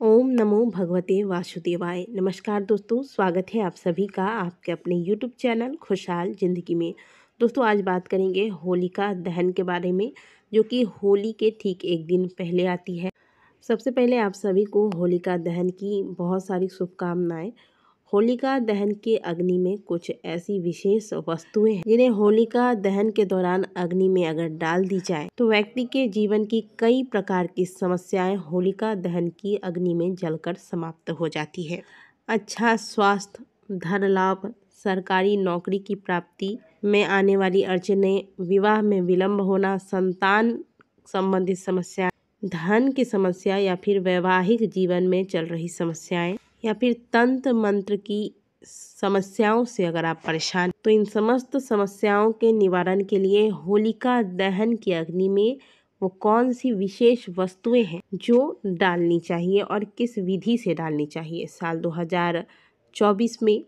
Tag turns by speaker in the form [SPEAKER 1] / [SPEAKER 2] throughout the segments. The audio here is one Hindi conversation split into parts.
[SPEAKER 1] ओम नमो भगवते वासुदेवाय। नमस्कार दोस्तों, स्वागत है आप सभी का आपके अपने यूट्यूब चैनल खुशहाल ज़िंदगी में। दोस्तों आज बात करेंगे होलिका दहन के बारे में, जो कि होली के ठीक एक दिन पहले आती है। सबसे पहले आप सभी को होलिका दहन की बहुत सारी शुभकामनाएं। होलिका दहन के अग्नि में कुछ ऐसी विशेष वस्तुएं हैं जिन्हें होलिका दहन के दौरान अग्नि में अगर डाल दी जाए तो व्यक्ति के जीवन की कई प्रकार की समस्याएं होलिका दहन की अग्नि में जलकर समाप्त हो जाती है। अच्छा स्वास्थ्य, धन लाभ, सरकारी नौकरी की प्राप्ति में आने वाली अड़चनें, विवाह में विलंब होना, संतान संबंधित समस्या, धन की समस्या या फिर वैवाहिक जीवन में चल रही समस्याएं या फिर तंत्र मंत्र की समस्याओं से अगर आप परेशान तो इन समस्त समस्याओं के निवारण के लिए होलिका दहन की अग्नि में वो कौन सी विशेष वस्तुएं हैं जो डालनी चाहिए और किस विधि से डालनी चाहिए। साल 2024 में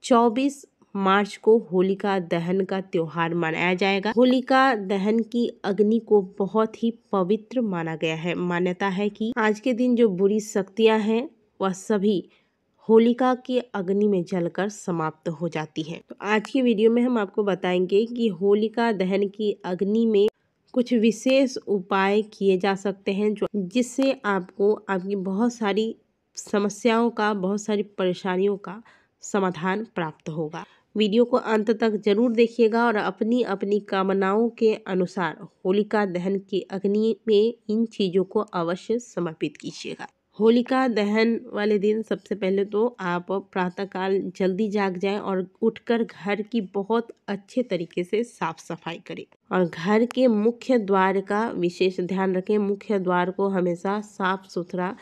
[SPEAKER 1] 24 मार्च को होलिका दहन का त्योहार मनाया जाएगा। होलिका दहन की अग्नि को बहुत ही पवित्र माना गया है। मान्यता है कि आज के दिन जो बुरी शक्तियां हैं वह सभी होलिका के अग्नि में जलकर समाप्त हो जाती है। तो आज की वीडियो में हम आपको बताएंगे कि होलिका दहन की अग्नि में कुछ विशेष उपाय किए जा सकते हैं जो जिससे आपको आपकी बहुत सारी समस्याओं का, बहुत सारी परेशानियों का समाधान प्राप्त होगा। वीडियो को अंत तक जरूर देखिएगा और अपनी अपनी कामनाओं के अनुसार होलिका दहन की अग्नि में इन चीज़ों को अवश्य समर्पित कीजिएगा। होलिका दहन वाले दिन सबसे पहले तो आप प्रातःकाल जल्दी जाग जाएं और उठकर घर की बहुत अच्छे तरीके से साफ सफाई करें और घर के मुख्य द्वार का विशेष ध्यान रखें। मुख्य द्वार को हमेशा साफ सुथरा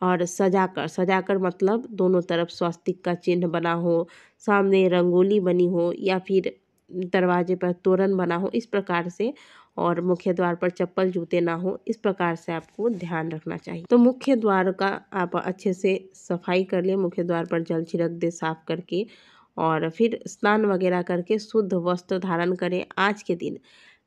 [SPEAKER 1] और सजाकर मतलब दोनों तरफ स्वस्तिक का चिन्ह बना हो, सामने रंगोली बनी हो या फिर दरवाजे पर तोरण बना हो, इस प्रकार से, और मुख्य द्वार पर चप्पल जूते ना हो, इस प्रकार से आपको ध्यान रखना चाहिए। तो मुख्य द्वार का आप अच्छे से सफाई कर ले, मुख्य द्वार पर जल छिड़क दे साफ करके और फिर स्नान वगैरह करके शुद्ध वस्त्र धारण करें। आज के दिन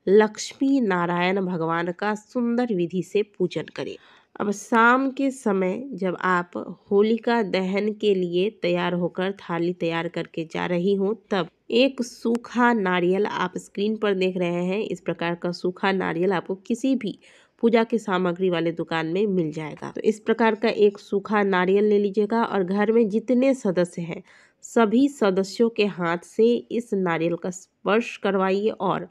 [SPEAKER 1] लक्ष्मी नारायण भगवान का सुंदर विधि से पूजन करें। अब शाम के समय जब आप होलिका दहन के लिए तैयार होकर थाली तैयार करके जा रही हो, तब एक सूखा नारियल, आप स्क्रीन पर देख रहे हैं इस प्रकार का सूखा नारियल आपको किसी भी पूजा की सामग्री वाले दुकान में मिल जाएगा। तो इस प्रकार का एक सूखा नारियल ले लीजिएगा और घर में जितने सदस्य हैं सभी सदस्यों के हाथ से इस नारियल का स्पर्श करवाइए और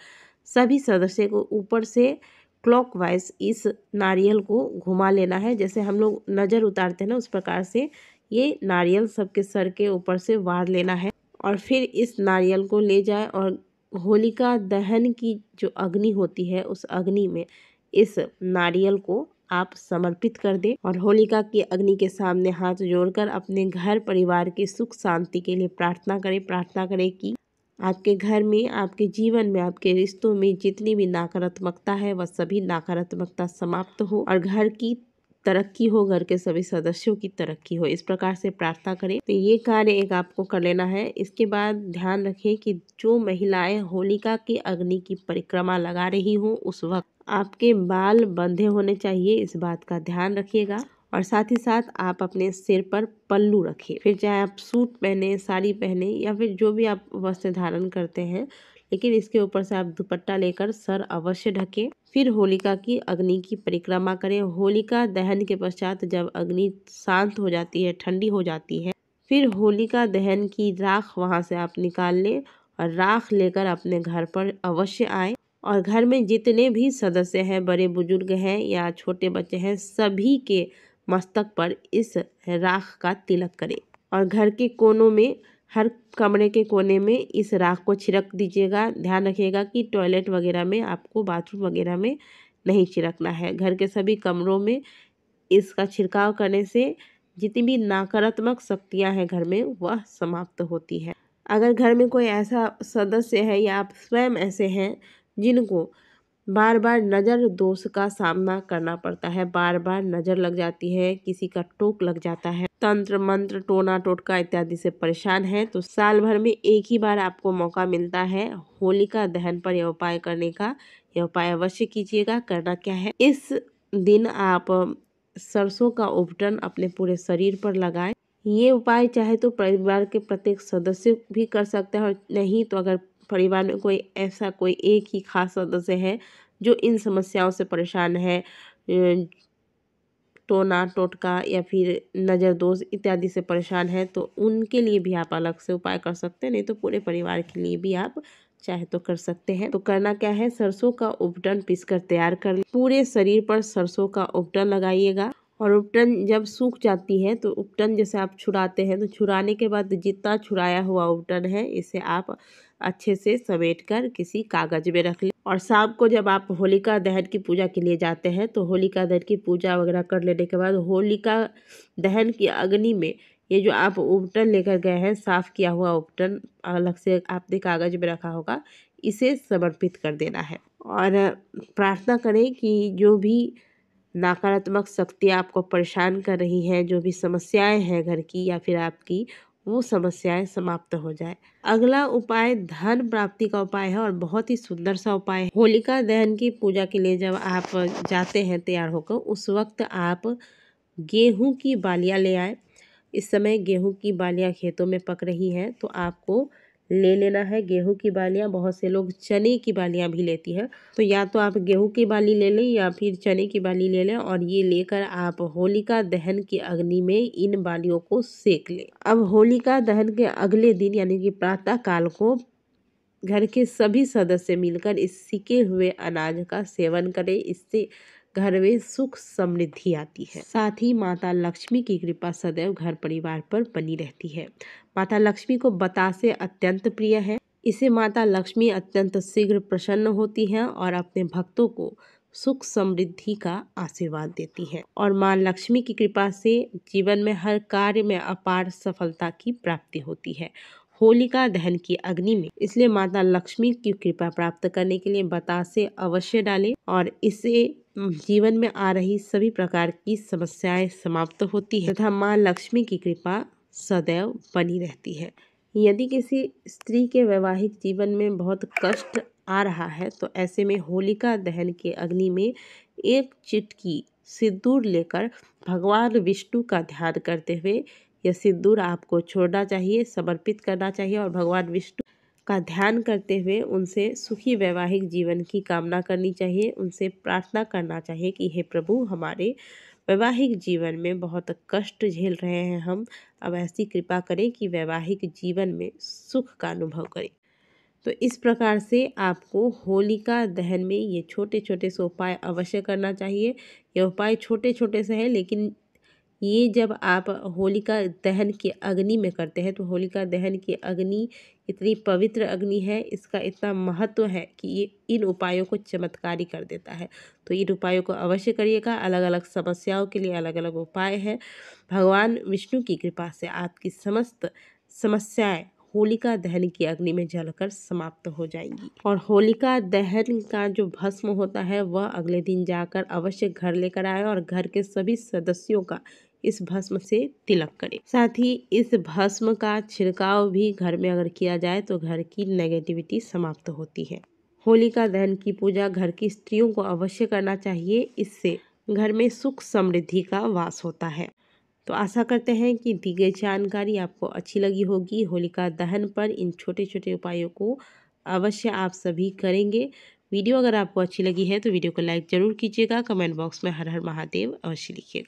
[SPEAKER 1] सभी सदस्य को ऊपर से क्लॉकवाइज इस नारियल को घुमा लेना है। जैसे हम लोग नज़र उतारते हैं ना, उस प्रकार से ये नारियल सबके सर के ऊपर से वार लेना है और फिर इस नारियल को ले जाए और होलिका दहन की जो अग्नि होती है उस अग्नि में इस नारियल को आप समर्पित कर दें और होलिका की अग्नि के सामने हाथ जोड़कर अपने घर परिवार की सुख शांति के लिए प्रार्थना करें कि आपके घर में, आपके जीवन में, आपके रिश्तों में जितनी भी नकारात्मकता है वह सभी नकारात्मकता समाप्त हो और घर की तरक्की हो, घर के सभी सदस्यों की तरक्की हो। इस प्रकार से प्रार्थना करें। तो ये कार्य एक आपको कर लेना है। इसके बाद ध्यान रखें कि जो महिलाएं होलिका की अग्नि की परिक्रमा लगा रही हो उस वक्त आपके बाल बंधे होने चाहिए, इस बात का ध्यान रखिएगा। और साथ ही साथ आप अपने सिर पर पल्लू रखें, फिर चाहे आप सूट पहने, साड़ी पहने या फिर जो भी आप वस्त्र धारण करते हैं, लेकिन इसके ऊपर से आप दुपट्टा लेकर सर अवश्य ढकें। फिर होलिका की अग्नि की परिक्रमा करें। होलिका दहन के पश्चात जब अग्नि शांत हो जाती है, ठंडी हो जाती है, फिर होलिका दहन की राख वहाँ से आप निकाल लें और राख लेकर अपने घर पर अवश्य आए और घर में जितने भी सदस्य हैं, बड़े बुजुर्ग हैं या छोटे बच्चे हैं, सभी के मस्तक पर इस राख का तिलक करें और घर के कोनों में, हर कमरे के कोने में इस राख को छिड़क दीजिएगा। ध्यान रखिएगा कि टॉयलेट वगैरह में आपको, बाथरूम वगैरह में नहीं छिड़कना है। घर के सभी कमरों में इसका छिड़काव करने से जितनी भी नकारात्मक शक्तियां हैं घर में वह समाप्त होती है। अगर घर में कोई ऐसा सदस्य है या आप स्वयं ऐसे हैं जिनको बार बार नज़र दोष का सामना करना पड़ता है, बार बार नज़र लग जाती है, किसी का टोक लग जाता है, तंत्र मंत्र, टोना टोटका इत्यादि से परेशान है, तो साल भर में एक ही बार आपको मौका मिलता है होलिका दहन पर यह उपाय करने का। यह उपाय अवश्य कीजिएगा। करना क्या है, इस दिन आप सरसों का उपटन अपने पूरे शरीर पर लगाएं। ये उपाय चाहे तो परिवार के प्रत्येक सदस्य भी कर सकते हैं, और नहीं तो अगर परिवार में कोई ऐसा कोई एक ही खास सदस्य है जो इन समस्याओं से परेशान है, टोना टोटका या फिर नज़र दोष इत्यादि से परेशान है, तो उनके लिए भी आप अलग से उपाय कर सकते हैं, नहीं तो पूरे परिवार के लिए भी आप चाहे तो कर सकते हैं। तो करना क्या है, सरसों का उपटन पीसकर तैयार कर लें। पूरे शरीर पर सरसों का उपटन लगाइएगा, और उपटन जब सूख जाती है तो उपटन जैसे आप छुड़ाते हैं, तो छुड़ाने के बाद जितना छुड़ाया हुआ उपटन है इसे आप अच्छे से समेट कर किसी कागज में रख लें। और शाम को जब आप होलिका दहन की पूजा के लिए जाते हैं तो होलिका दहन की पूजा वगैरह कर लेने के बाद होलिका दहन की अग्नि में ये जो आप उपटन लेकर गए हैं, साफ किया हुआ उपटन अलग से आपने कागज में रखा होगा, इसे समर्पित कर देना है। और प्रार्थना करें कि जो भी नकारात्मक शक्तियाँ आपको परेशान कर रही हैं, जो भी समस्याएं हैं घर की या फिर आपकी, वो समस्याएं समाप्त हो जाए। अगला उपाय धन प्राप्ति का उपाय है, और बहुत ही सुंदर सा उपाय है। होलिका दहन की पूजा के लिए जब आप जाते हैं तैयार होकर, उस वक्त आप गेहूं की बालियां ले आए। इस समय गेहूं की बालियां खेतों में पक रही हैं, तो आपको ले लेना है गेहूं की बालियां। बहुत से लोग चने की बालियां भी लेती हैं, तो या तो आप गेहूं की बाली ले लें या फिर चने की बाली ले लें, और ये लेकर आप होलिका दहन की अग्नि में इन बालियों को सेक लें। अब होलिका दहन के अगले दिन यानी कि प्रातः काल को घर के सभी सदस्य मिलकर इस सिके हुए अनाज का सेवन करें। इससे घर में सुख समृद्धि आती है। साथ ही माता लक्ष्मी की कृपा सदैव घर परिवार पर बनी रहती है। माता लक्ष्मी को बतासे अत्यंत प्रिय है। इसे माता लक्ष्मी अत्यंत शीघ्र प्रसन्न होती हैं और अपने भक्तों को सुख समृद्धि का आशीर्वाद देती है। और माँ लक्ष्मी की कृपा से जीवन में हर कार्य में अपार सफलता की प्राप्ति होती है। होलिका दहन की अग्नि में इसलिए माता लक्ष्मी की कृपा प्राप्त करने के लिए बतासे अवश्य डालें, और इससे जीवन में आ रही सभी प्रकार की समस्याएं समाप्त होती है तथा माँ लक्ष्मी की कृपा सदैव बनी रहती है। यदि किसी स्त्री के वैवाहिक जीवन में बहुत कष्ट आ रहा है, तो ऐसे में होलिका दहन के अग्नि में एक चिटकी सिंदूर लेकर भगवान विष्णु का ध्यान करते हुए यह सिंदूर आपको छोड़ना चाहिए, समर्पित करना चाहिए, और भगवान विष्णु का ध्यान करते हुए उनसे सुखी वैवाहिक जीवन की कामना करनी चाहिए। उनसे प्रार्थना करना चाहिए कि हे प्रभु, हमारे वैवाहिक जीवन में बहुत कष्ट झेल रहे हैं हम, अब ऐसी कृपा करें कि वैवाहिक जीवन में सुख का अनुभव करें। तो इस प्रकार से आपको होलिका दहन में ये छोटे छोटे से उपाय अवश्य करना चाहिए। ये उपाय छोटे छोटे से हैं, लेकिन ये जब आप होलिका दहन की अग्नि में करते हैं, तो होलिका दहन की अग्नि इतनी पवित्र अग्नि है, इसका इतना महत्व है कि ये इन उपायों को चमत्कारी कर देता है। तो इन उपायों को अवश्य करिएगा। अलग अलग समस्याओं के लिए अलग अलग उपाय है। भगवान विष्णु की कृपा से आपकी समस्त समस्याएं होलिका दहन की अग्नि में जलकर समाप्त हो जाएंगी। और होलिका दहन का जो भस्म होता है वह अगले दिन जाकर अवश्य घर लेकर आए, और घर के सभी सदस्यों का इस भस्म से तिलक करें। साथ ही इस भस्म का छिड़काव भी घर में अगर किया जाए तो घर की नेगेटिविटी समाप्त होती है। होलिका दहन की पूजा घर की स्त्रियों को अवश्य करना चाहिए, इससे घर में सुख समृद्धि का वास होता है। तो आशा करते हैं कि दी गई जानकारी आपको अच्छी लगी होगी। होलिका दहन पर इन छोटे छोटे उपायों को अवश्य आप सभी करेंगे। वीडियो अगर आपको अच्छी लगी है तो वीडियो को लाइक ज़रूर कीजिएगा। कमेंट बॉक्स में हर हर महादेव अवश्य लिखिएगा।